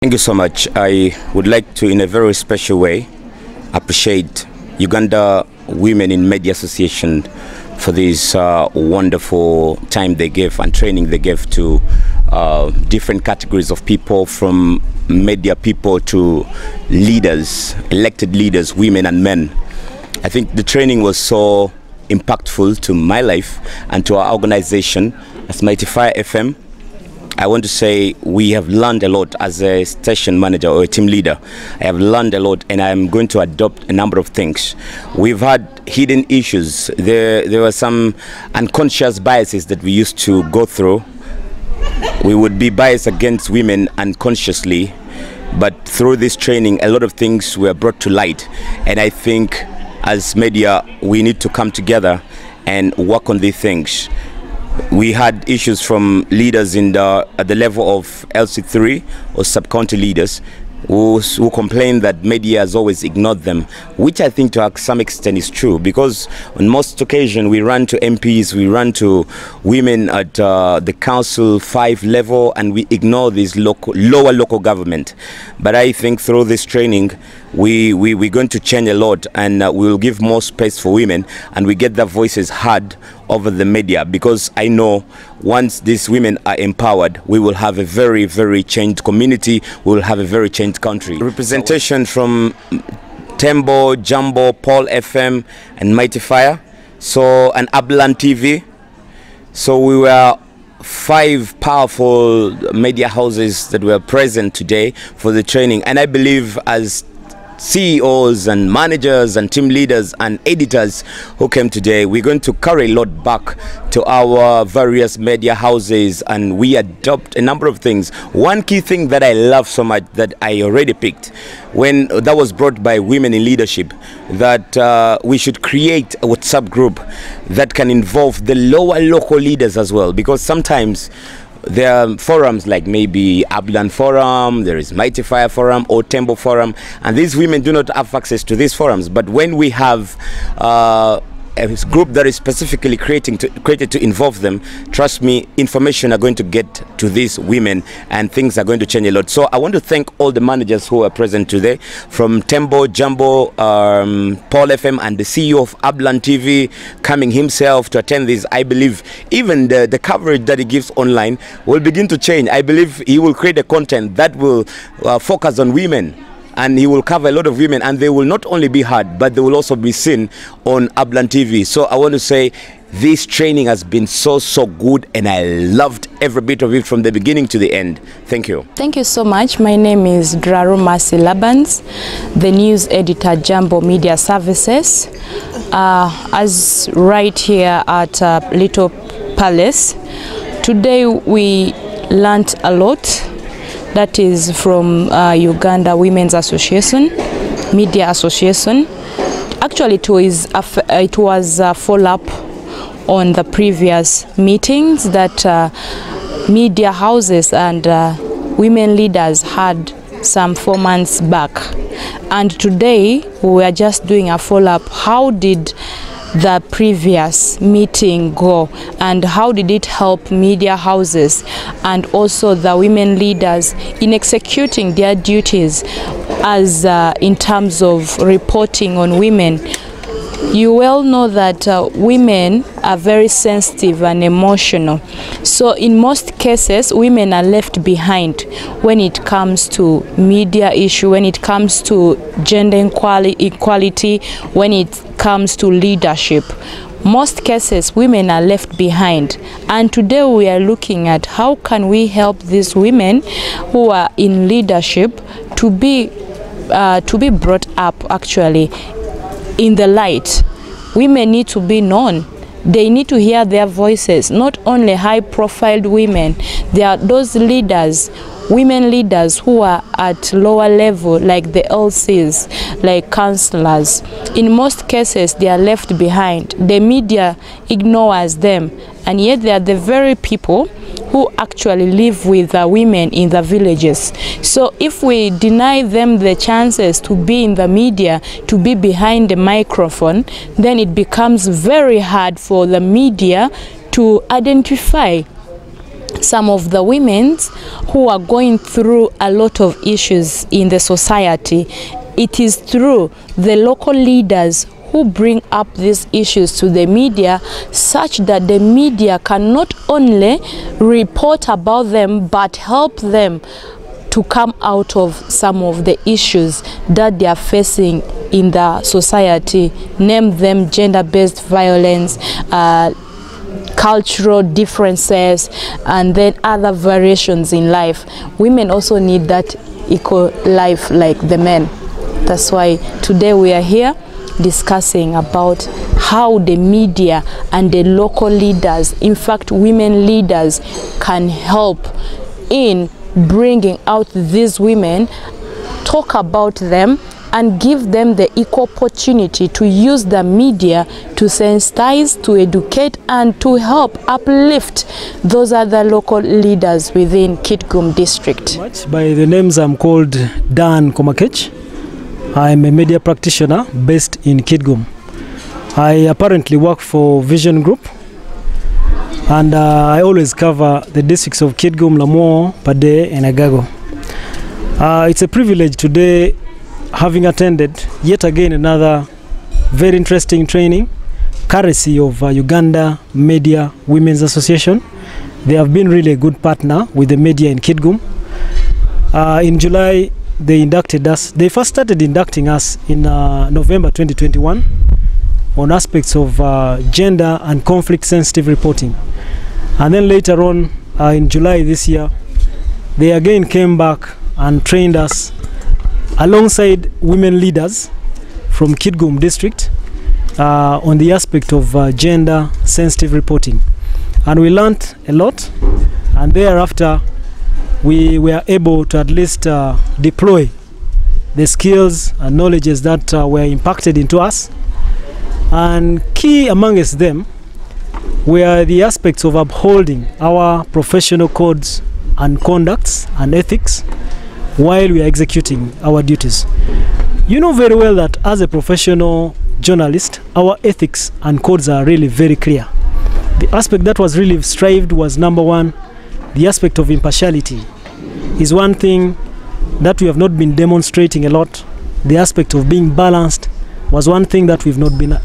Thank you so much. I would like to, in a very special way, appreciate Uganda Women Media Association for this wonderful time they gave and training they gave to different categories of people, from media people to leaders, elected leaders, women and men. I think the training was so impactful to my life and to our organization as Mighty Fire FM. I want to say we have learned a lot as a station manager or a team leader. I have learned a lot, and I'm going to adopt a number of things. We've had hidden issues. There were some unconscious biases that we used to go through. We would be biased against women unconsciously, but through this training, a lot of things were brought to light. And I think as media, we need to come together and work on these things. We had issues from leaders at the level of LC3 or sub-county leaders who complain that media has always ignored them, which I think to some extent is true, because on most occasions we run to MPs, we run to women at the council 5 level, and we ignore this lower local government. But I think through this training we're going to change a lot, and we'll give more space for women, and we get their voices heard over the media, because I know once these women are empowered, we will have a very, very changed community, we will have a very changed country. Representation from Tembo, Jumbo, Paul FM and Mighty Fire, and Ablan TV. So we were 5 powerful media houses that were present today for the training, and I believe as CEOs and managers and team leaders and editors who came today, we're going to carry a lot back to our various media houses, and we adopt a number of things. One key thing that I love so much that I already picked when that was brought by Women in Leadership, that we should create a WhatsApp group that can involve the lower local leaders as well, because sometimes there are forums like maybe Ablan Forum, there is Mighty Fire Forum or Tembo Forum, and these women do not have access to these forums. But when we have a group that is specifically created to involve them, trust me, information are going to get to these women and things are going to change a lot. So I want to thank all the managers who are present today, from Tembo, Jumbo, Paul FM, and the CEO of Ablan TV coming himself to attend this. I believe even the coverage that he gives online will begin to change. I believe he will create a content that will focus on women, and he will cover a lot of women, and they will not only be heard, but they will also be seen on Ablan TV. So I want to say this training has been so good, and I loved every bit of it from the beginning to the end. Thank you. Thank you so much. My name is Draru Masi Labans, the news editor, Jumbo Media Services. As right here at Little Palace, today we learned a lot. That is from Uganda Women's Association, Media Association. Actually, it was a follow-up on the previous meetings that media houses and women leaders had some 4 months back. And today, we are just doing a follow-up. How did the previous meeting go, and how did it help media houses and also the women leaders in executing their duties as in terms of reporting on women? You well know that women are very sensitive and emotional. So in most cases, women are left behind when it comes to media issue, when it comes to gender equality, when it comes to leadership. Most cases, women are left behind. And today we are looking at how can we help these women who are in leadership to be brought up actually in the light. Women need to be known. They need to hear their voices, not only high-profile women. There are those leaders, women leaders who are at lower level, like the LCs, like councillors. In most cases, they are left behind. The media ignores them, and yet they are the very people who actually live with the women in the villages. So if we deny them the chances to be in the media, to be behind the microphone, then it becomes very hard for the media to identify some of the women who are going through a lot of issues in the society, it is through the local leaders who bring up these issues to the media, such that the media can not only report about them but help them to come out of some of the issues that they are facing in the society. Name them gender-based violence, cultural differences, and then other variations in life. Women also need that equal life like the men. That's why today we are here discussing about how the media and the local leaders, in fact women leaders, can help in bringing out these women, talk about them, and give them the equal opportunity to use the media to sensitize, to educate, and to help uplift those other local leaders within Kitgum district. By the names, I'm called Dan Komakech. I'm a media practitioner based in Kitgum. I apparently work for Vision Group, and I always cover the districts of Kitgum, Lamour, Pade, and Agago. It's a privilege today having attended yet again another very interesting training courtesy of Uganda Media Women Association. They have been really a good partner with the media in Kitgum. In July, they inducted us. They first started inducting us in November 2021 on aspects of gender and conflict sensitive reporting. And then later on, in July this year, they again came back and trained us alongside women leaders from Kitgum district on the aspect of gender sensitive reporting. And we learned a lot, and thereafter we were able to at least deploy the skills and knowledges that were impacted into us. And key amongst them were the aspects of upholding our professional codes and conducts and ethics while we are executing our duties. You know very well that as a professional journalist, our ethics and codes are really very clear. The aspect that was really strived was, number one, the aspect of impartiality is one thing that we have not been demonstrating a lot. The aspect of being balanced was one thing that we've not been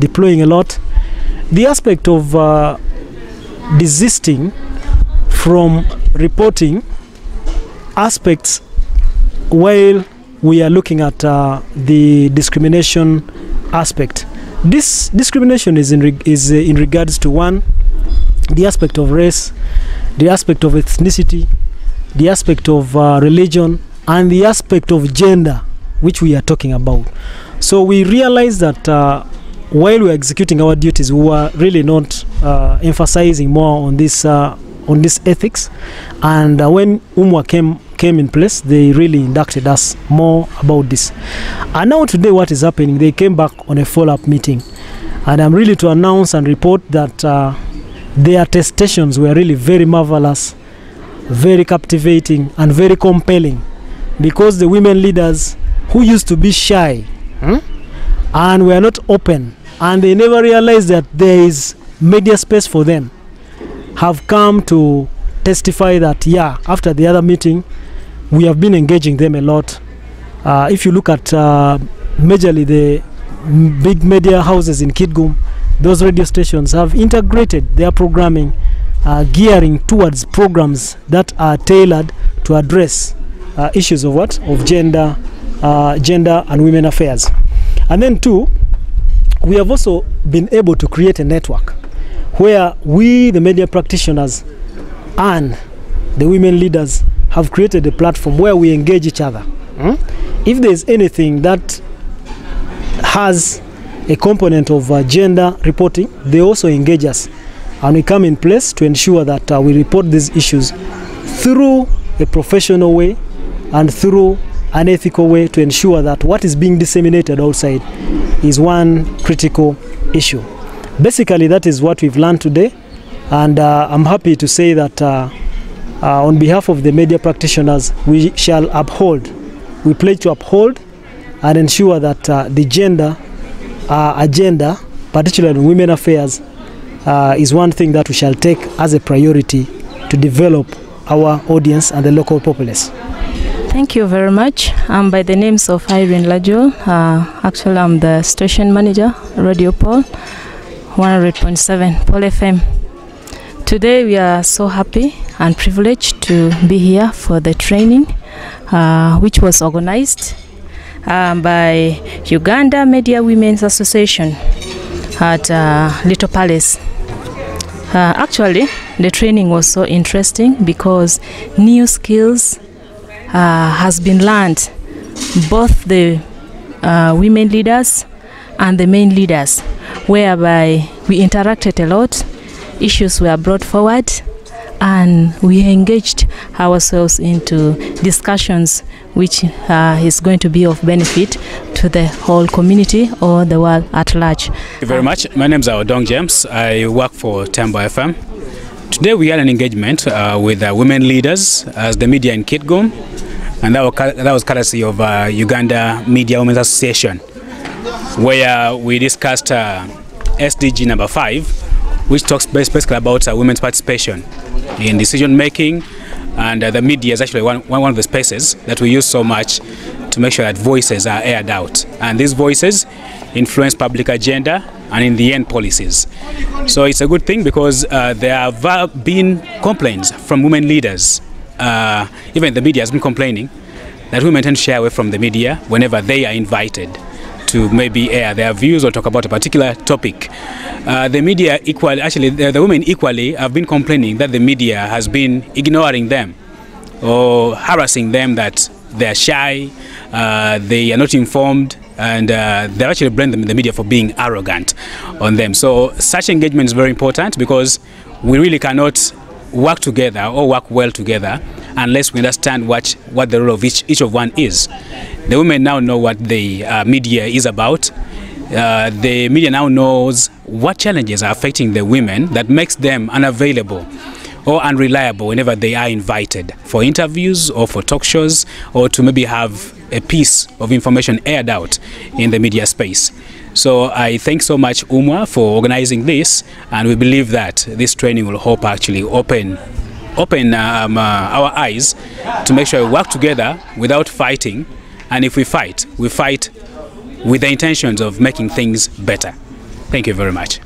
deploying a lot. The aspect of desisting from reporting aspects while we are looking at the discrimination aspect. This discrimination is in regards to, one, the aspect of race, the aspect of ethnicity, the aspect of religion, and the aspect of gender, which we are talking about. So we realized that while we are executing our duties, we were really not emphasizing more on this ethics. And when UMWA came in place, they really inducted us more about this. And now today what is happening, they came back on a follow-up meeting, and I'm really to announce and report that their attestations were really very marvelous, very captivating, and very compelling, because the women leaders who used to be shy and were not open, and they never realized that there is media space for them, have come to testify that, yeah, after the other meeting, we have been engaging them a lot. If you look at majorly the big media houses in Kitgum, those radio stations have integrated their programming, gearing towards programs that are tailored to address issues of what? Of gender and women affairs. And then two, we have also been able to create a network where we, the media practitioners, and the women leaders have created a platform where we engage each other. If there is anything that has a component of gender reporting, they also engage us, and we come in place to ensure that we report these issues through a professional way and through an ethical way, to ensure that what is being disseminated outside is one critical issue. Basically, that is what we've learned today, and I'm happy to say that on behalf of the media practitioners, we shall uphold, we pledge to uphold and ensure that the gender agenda, particularly women affairs, is one thing that we shall take as a priority to develop our audience and the local populace. Thank you very much. I'm by the names of Irene Lajol. Actually, I'm the station manager, Radio Paul, 100.7 Paul FM. Today, we are so happy and privileged to be here for the training, which was organized by Uganda Media Women Association at Little Palace. Actually, the training was so interesting because new skills has been learned, both the women leaders and the main leaders, whereby we interacted a lot, issues were brought forward, and we engaged ourselves into discussions which is going to be of benefit to the whole community or the world at large. Thank you very much. My name is Odong James. I work for Tembo FM. Today we had an engagement with women leaders as the media in Kitgum, and that was courtesy of Uganda Media Women Association, where we discussed SDG number 5, which talks basically about women's participation in decision making, and the media is actually one of the spaces that we use so much to make sure that voices are aired out, and these voices influence public agenda and in the end policies. So it's a good thing because there have been complaints from women leaders. Even the media has been complaining that women tend to shy away from the media whenever they are invited to maybe air their views or talk about a particular topic. The media equally, actually the women equally have been complaining that the media has been ignoring them or harassing them, that they're shy, they are not informed, and they actually blame the media for being arrogant on them. So such engagement is very important because we really cannot work together or work well together unless we understand what the role of each of one is. The women now know what the media is about. The media now knows what challenges are affecting the women that makes them unavailable or unreliable whenever they are invited for interviews or for talk shows, or to maybe have a piece of information aired out in the media space. So I thank so much UMWA for organizing this, and we believe that this training will help actually open our eyes to make sure we work together without fighting, and if we fight with the intentions of making things better. Thank you very much.